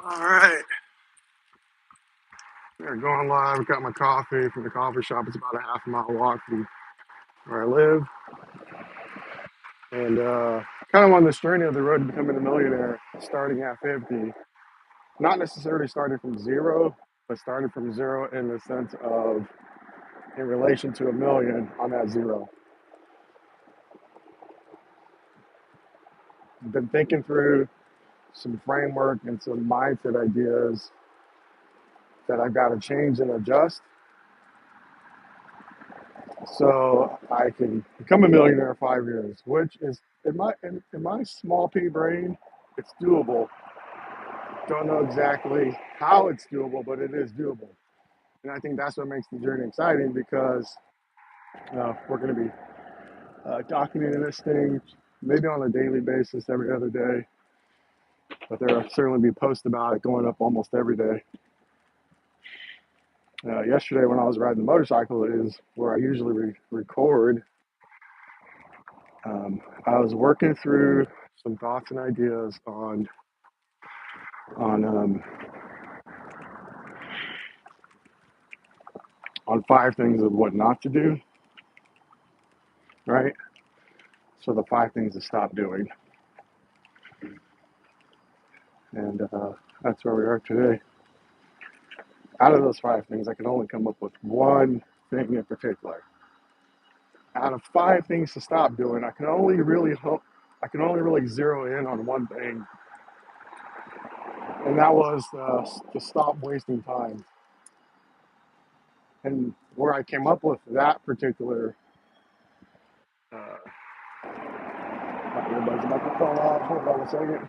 All right, we're going live. Got my coffee from the coffee shop. It's about a half a mile walk from where I live, and kind of on this journey of the road to becoming a millionaire, starting at 50. Not necessarily starting from zero, but starting from zero in the sense of in relation to a million on that zero. Been thinking through some framework and some mindset ideas that I've got to change and adjust so I can become a millionaire in 5 years, which is in my small p brain, it's doable. Don't know exactly how it's doable, but it is doable. And I think that's what makes the journey exciting because we're going to be documenting this thing maybe on a daily basis every other day, but there will certainly be posts about it going up almost every day. Yesterday, when I was riding the motorcycle, is where I usually record. I was working through some thoughts and ideas on on 5 things of what not to do, right? So the 5 things to stop doing, and that's where we are today. Out of those 5 things, I can only come up with one thing in particular. Out of 5 things to stop doing, I can only really zero in on one thing, and that was to stop wasting time. And where I came up with that particular, my earbuds about to fall off. Hold on a second.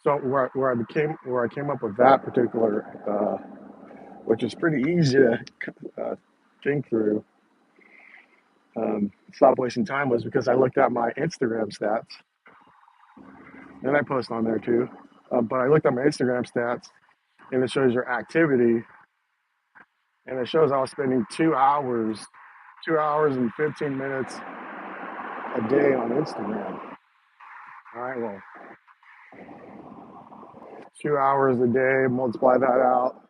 So where I came up with that particular, which is pretty easy to think through, stop wasting time, was because I looked at my Instagram stats, and I post on there too. But I looked at my Instagram stats, and it shows your activity, and it shows I was spending 2 hours and 15 minutes a day on Instagram. All right, well, 2 hours a day, multiply that out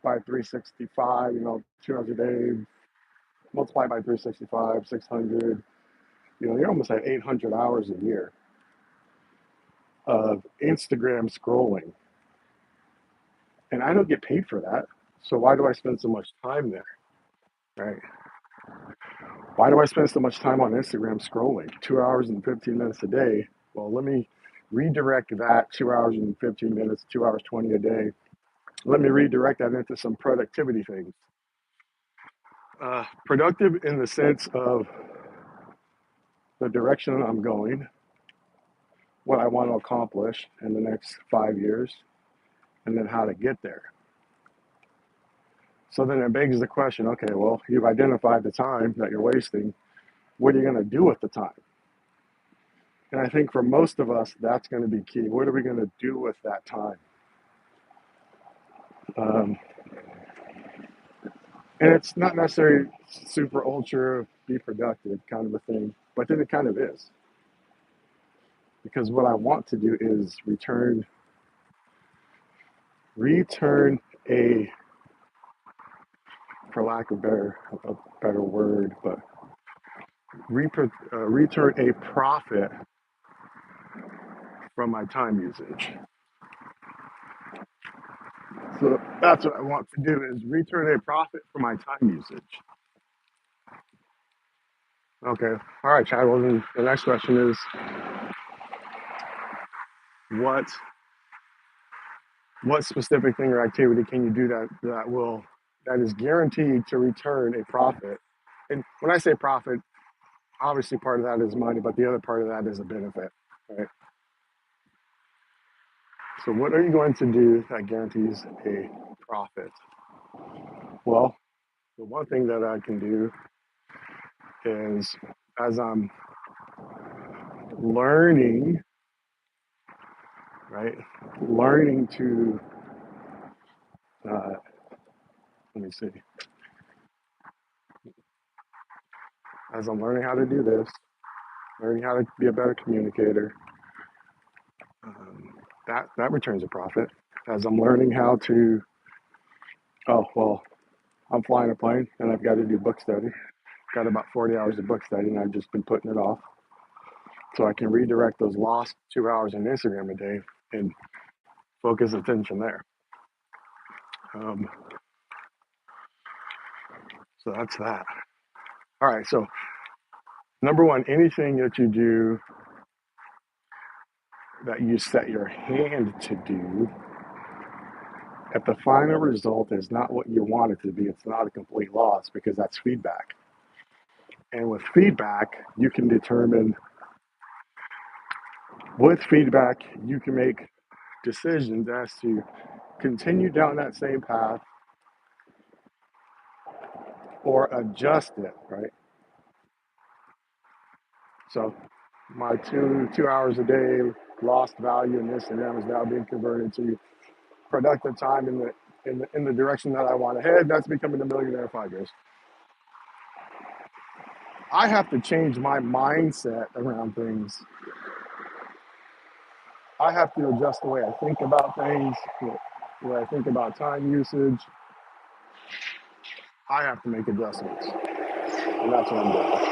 by 365, 2 hours a day, multiply by 365, 600, you're almost at 800 hours a year of Instagram scrolling. And I don't get paid for that. So why do I spend so much time there? Right? Why do I spend so much time on Instagram scrolling? 2 hours and 15 minutes a day. Well, let me redirect that 2 hours and 15 minutes, 2 hours 20 a day. Let me redirect that into some productivity things. Productive in the sense of the direction I'm going, what I want to accomplish in the next 5 years, and then how to get there. So then it begs the question, okay, well, you've identified the time that you're wasting. What are you going to do with the time? And I think for most of us, that's going to be key. What are we going to do with that time? Um, and it's not necessarily super ultra be productive kind of a thing, but then it kind of is. Because what I want to do is return a, for lack of a better word, but return a profit from my time usage. So that's what I want to do is return a profit from my time usage. Okay. All right, Chad. Well, then the next question is what what specific thing or activity can you do that is guaranteed to return a profit? And when I say profit, obviously part of that is money, but the other part of that is a benefit, right? So what are you going to do that guarantees a profit? Well, the one thing that I can do is as I'm learning, right? Learning to, uh, let me see, as I'm learning how to do this, learning how to be a better communicator, That returns a profit. As I'm learning how to, oh well, I'm flying a plane and I've got to do book study. Got about 40 hours of book study, and I've just been putting it off so I can redirect those lost 2 hours on Instagram a day and focus attention there. Um, so that's that. All right. So number one, anything that you do that you set your hand to do, if the final result is not what you want it to be, it's not a complete loss because that's feedback. And with feedback, you can determine, with feedback, you can make decisions as to continue down that same path or adjust it, right? So my 2 hours a day lost value in Instagram is now being converted to productive time in the direction that I want to head. That's becoming a millionaire in 5 years. I have to change my mindset around things. I have to adjust the way I think about things, the way I think about time usage. I have to make adjustments, and that's what I'm doing.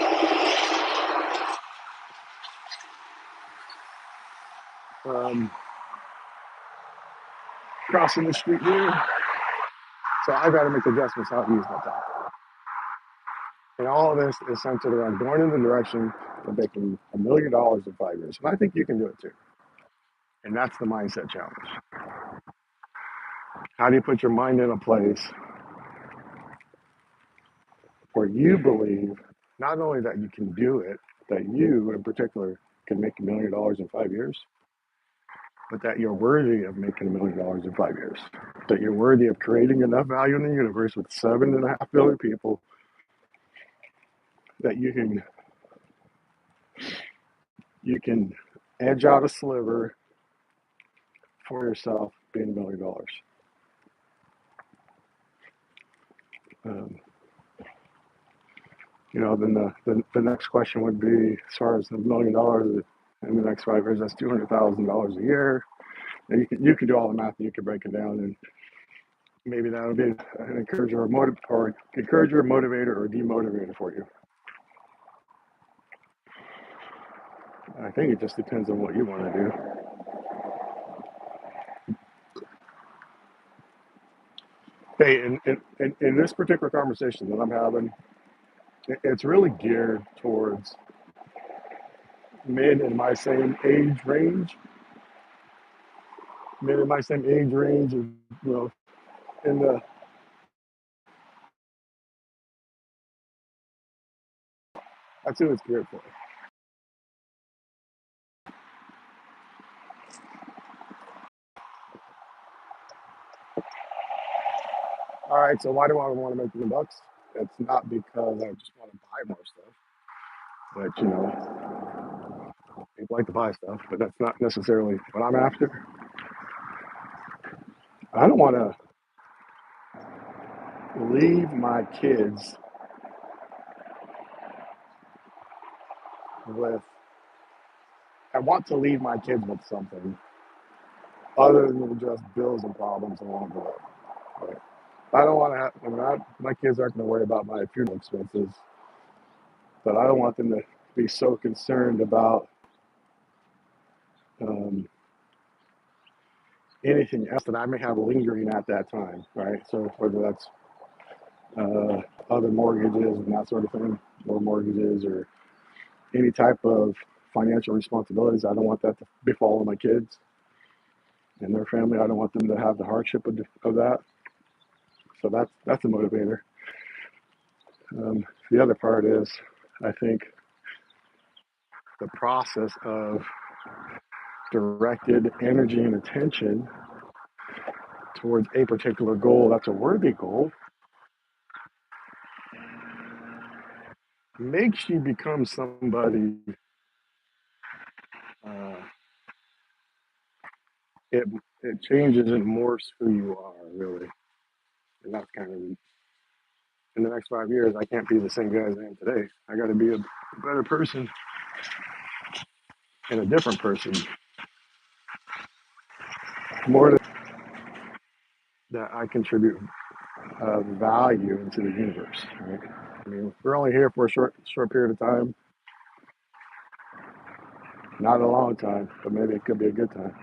Crossing the street here, so I've got to make adjustments how to use my time. And all of this is centered around going in the direction of making $1 million in 5 years. And I think you can do it too. And that's the mindset challenge. How do you put your mind in a place where you believe not only that you can do it, that you in particular can make $1 million in 5 years, but that you're worthy of making $1 million in 5 years, that you're worthy of creating enough value in the universe with 7.5 billion people that you can edge out a sliver for yourself being $1 million. Um, then the next question would be, as far as the $1 million in the next 5 years, that's $200,000 a year. And you can do all the math, and you can break it down, and maybe that would be an encourager or motivator or demotivator for you. I think it just depends on what you want to do. Hey, in this particular conversation that I'm having, it's really geared towards men in my same age range. Men in my same age range, in the that's who it's geared for. All right, so why do I want to make $1 million? It's not because I just want to buy more stuff, but people like to buy stuff, but that's not necessarily what I'm after. I don't want to leave my kids with. I want to leave my kids with something other than just bills and problems along the way. Right? I don't want to have. My kids aren't going to worry about my funeral expenses, but I don't want them to be so concerned about um, anything else that I may have lingering at that time, right? So whether that's other mortgages and that sort of thing, or mortgages, or any type of financial responsibilities, I don't want that to befall my kids and their family. I don't want them to have the hardship of that. So that's a motivator. The other part is, I think, the process of directed energy and attention towards a particular goal that's a worthy goal makes you become somebody. Uh, it it changes and morphs who you are, really, and that's kind of, in the next 5 years. I can't be the same guy as I am today. I got to be a better person and a different person. more that I contribute value into the universe. Right? I mean, we're only here for a short period of time, not a long time, but maybe it could be a good time.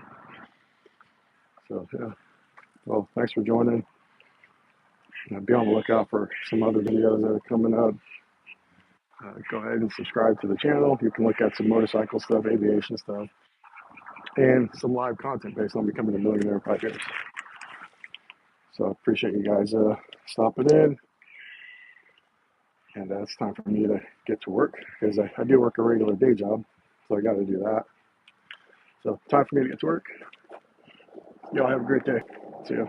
So yeah. Well, thanks for joining. Be on the lookout for some other videos that are coming up. Go ahead and subscribe to the channel. You can look at some motorcycle stuff, aviation stuff, and some live content based on becoming a millionaire in 5 years. So I appreciate you guys stopping in. And it's time for me to get to work because I do work a regular day job. So I got to do that. So time for me to get to work. Y'all have a great day. See ya.